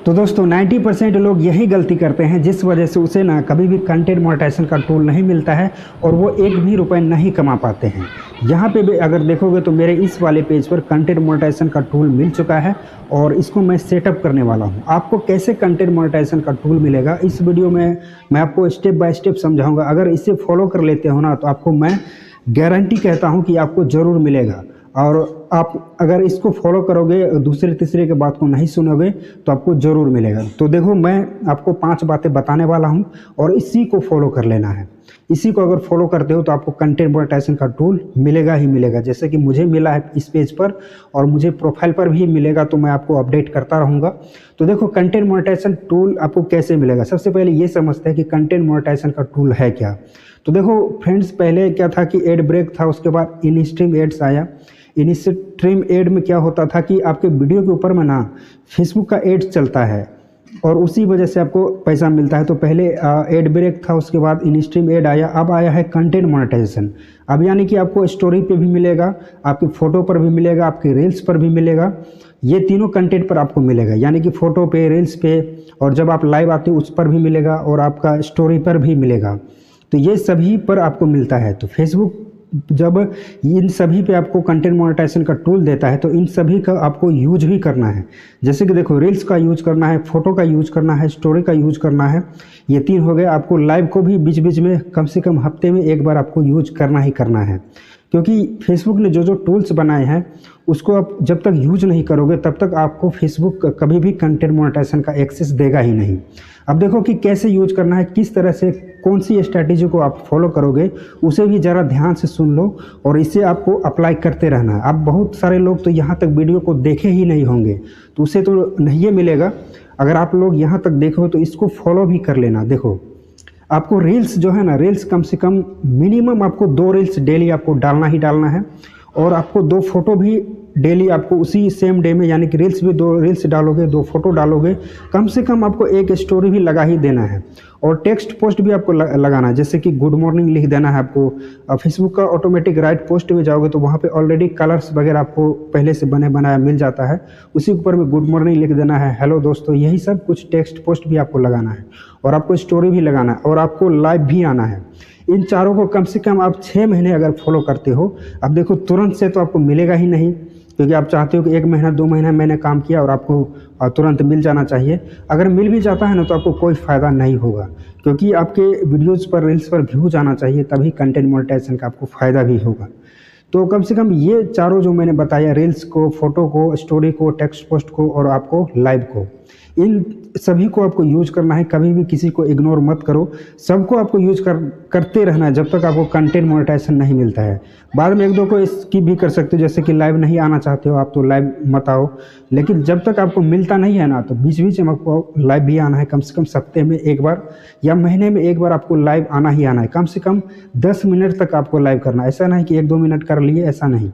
तो दोस्तों 90% लोग यही गलती करते हैं, जिस वजह से उसे ना कभी भी कंटेंट मोनेटाइजेशन का टूल नहीं मिलता है और वो एक भी रुपए नहीं कमा पाते हैं। यहाँ पे भी अगर देखोगे तो मेरे इस वाले पेज पर कंटेंट मोनेटाइजेशन का टूल मिल चुका है और इसको मैं सेटअप करने वाला हूँ। आपको कैसे कंटेंट मोनेटाइजेशन का टूल मिलेगा इस वीडियो में मैं आपको स्टेप बाय स्टेप समझाऊँगा। अगर इसे फॉलो कर लेते हो ना तो आपको मैं गारंटी कहता हूँ कि आपको ज़रूर मिलेगा। और आप अगर इसको फॉलो करोगे, दूसरे तीसरे के बात को नहीं सुनोगे तो आपको ज़रूर मिलेगा। तो देखो मैं आपको 5 बातें बताने वाला हूं और इसी को फॉलो कर लेना है। इसी को अगर फॉलो करते हो तो आपको कंटेंट मोनेटाइजेशन का टूल मिलेगा ही मिलेगा। जैसे कि मुझे मिला है इस पेज पर और मुझे प्रोफाइल पर भी मिलेगा, तो मैं आपको अपडेट करता रहूँगा। तो देखो कंटेंट मोनेटाइजेशन टूल आपको कैसे मिलेगा। सबसे पहले ये समझते हैं कि कंटेंट मोनेटाइजेशन का टूल है क्या। तो देखो फ्रेंड्स, पहले क्या था कि एड ब्रेक था, उसके बाद इन स्ट्रीम एड्स आया। इन स्ट्रीम एड में क्या होता था कि आपके वीडियो के ऊपर में ना फेसबुक का एड्स चलता है और उसी वजह से आपको पैसा मिलता है। तो पहले एड ब्रेक था, उसके बाद इन स्ट्रीम एड आया, अब आया है कंटेंट मोनेटाइजेशन। अब यानी कि आपको स्टोरी पे भी मिलेगा, आपकी फ़ोटो पर भी मिलेगा, आपके रील्स पर भी मिलेगा। ये तीनों कंटेंट पर आपको मिलेगा, यानी कि फ़ोटो पे, रील्स पे, और जब आप लाइव आते हो उस पर भी मिलेगा और आपका स्टोरी पर भी मिलेगा। तो ये सभी पर आपको मिलता है। तो फेसबुक जब इन सभी पे आपको कंटेंट मोनेटाइजेशन का टूल देता है तो इन सभी का आपको यूज भी करना है। जैसे कि देखो रील्स का यूज करना है, फोटो का यूज करना है, स्टोरी का यूज करना है। ये 3 हो गए। आपको लाइव को भी बीच बीच में कम से कम हफ्ते में एक बार आपको यूज करना ही करना है, क्योंकि फेसबुक ने जो जो टूल्स बनाए हैं उसको आप जब तक यूज नहीं करोगे तब तक आपको फेसबुक कभी भी कंटेंट मोनेटाइजेशन का एक्सेस देगा ही नहीं। अब देखो कि कैसे यूज करना है, किस तरह से, कौन सी स्ट्रैटेजी को आप फॉलो करोगे, उसे भी ज़रा ध्यान से सुन लो और इसे आपको अप्लाई करते रहना है। अब बहुत सारे लोग तो यहाँ तक वीडियो को देखे ही नहीं होंगे, तो उसे तो नहीं मिलेगा। अगर आप लोग यहाँ तक देखो तो इसको फॉलो भी कर लेना। देखो आपको रील्स जो है ना, रील्स कम से कम मिनिमम आपको 2 रील्स डेली आपको डालना ही डालना है और आपको 2 फोटो भी डेली आपको उसी सेम डे में, यानी कि रील्स भी 2 रील्स डालोगे, 2 फोटो डालोगे, कम से कम आपको 1 स्टोरी भी लगा ही देना है। और टेक्स्ट पोस्ट भी आपको लगाना है, जैसे कि गुड मॉर्निंग लिख देना है आपको। फेसबुक का ऑटोमेटिक राइट पोस्ट में जाओगे तो वहाँ पे ऑलरेडी कलर्स वगैरह आपको पहले से बने बनाया मिल जाता है, उसी के ऊपर में गुड मॉर्निंग लिख देना है, हेलो दोस्तों, यही सब कुछ टेक्स्ट पोस्ट भी आपको लगाना है और आपको स्टोरी भी लगाना है और आपको लाइव भी आना है। इन चारों को कम से कम आप 6 महीने अगर फॉलो करते हो, अब देखो तुरंत से तो आपको मिलेगा ही नहीं, क्योंकि आप चाहते हो कि 1 महीना 2 महीना मैंने काम किया और आपको तुरंत मिल जाना चाहिए। अगर मिल भी जाता है ना तो आपको कोई फ़ायदा नहीं होगा, क्योंकि आपके वीडियोज़ पर, रील्स पर व्यूज आना चाहिए, तभी कंटेंट मोनेटाइजेशन का आपको फ़ायदा भी होगा। तो कम से कम ये चारों जो मैंने बताया, रील्स को, फोटो को, स्टोरी को, टेक्स्ट पोस्ट को और आपको लाइव को, इन सभी को आपको यूज करना है। कभी भी किसी को इग्नोर मत करो, सबको आपको यूज करते रहना है जब तक आपको कंटेंट मोनेटाइजेशन नहीं मिलता है। बाद में 1-2 को स्किप भी कर सकते हो, जैसे कि लाइव नहीं आना चाहते हो आप तो लाइव मत आओ, लेकिन जब तक आपको मिलता नहीं है ना तो बीच बीच में आपको लाइव भी आना है। कम से कम सप्ताह में 1 बार या महीने में 1 बार आपको लाइव आना ही आना है। कम से कम 10 मिनट तक आपको लाइव करना है, ऐसा नहीं कि 1-2 मिनट कर लिए, ऐसा नहीं।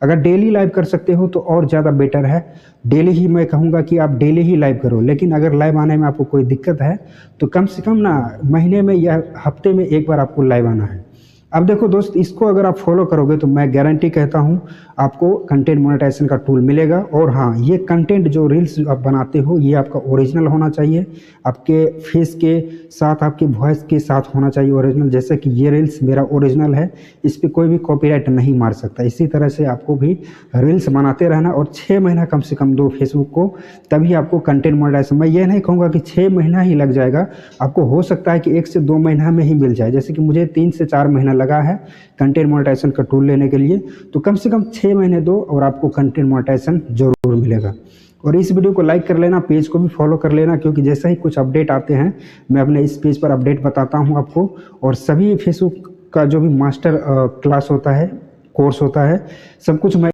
अगर डेली लाइव कर सकते हो तो और ज़्यादा बेटर है। डेली ही मैं कहूँगा कि आप डेली ही लाइव करो, लेकिन अगर लाइव आने में आपको कोई दिक्कत है तो कम से कम ना महीने में या हफ्ते में 1 बार आपको लाइव आना है। अब देखो दोस्त, इसको अगर आप फॉलो करोगे तो मैं गारंटी कहता हूँ आपको कंटेंट मोनेटाइजेशन का टूल मिलेगा। और हाँ, ये कंटेंट जो रील्स आप बनाते हो ये आपका ओरिजिनल होना चाहिए, आपके फेस के साथ, आपके वॉइस के साथ होना चाहिए ओरिजिनल। जैसे कि ये रील्स मेरा ओरिजिनल है, इस पर कोई भी कॉपीराइट नहीं मार सकता। इसी तरह से आपको भी रील्स बनाते रहना और 6 महीना कम से कम दो फेसबुक को, तभी आपको कंटेंट मोनेटाइजेशन। मैं ये नहीं कहूँगा कि 6 महीना ही लग जाएगा, आपको हो सकता है कि 1 से 2 महीना में ही मिल जाए। जैसे कि मुझे 3 से 4 महीना लगा है कंटेंट मोनेटाइजेशन का टूल लेने के लिए, तो कम से कम 6 महीने दो और आपको कंटेंट मोनेटाइजेशन जरूर मिलेगा। और इस वीडियो को लाइक कर लेना, पेज को भी फॉलो कर लेना, क्योंकि जैसे ही कुछ अपडेट आते हैं मैं अपने इस पेज पर अपडेट बताता हूं आपको। और सभी फेसबुक का जो भी मास्टर क्लास होता है, कोर्स होता है, सब कुछ मैं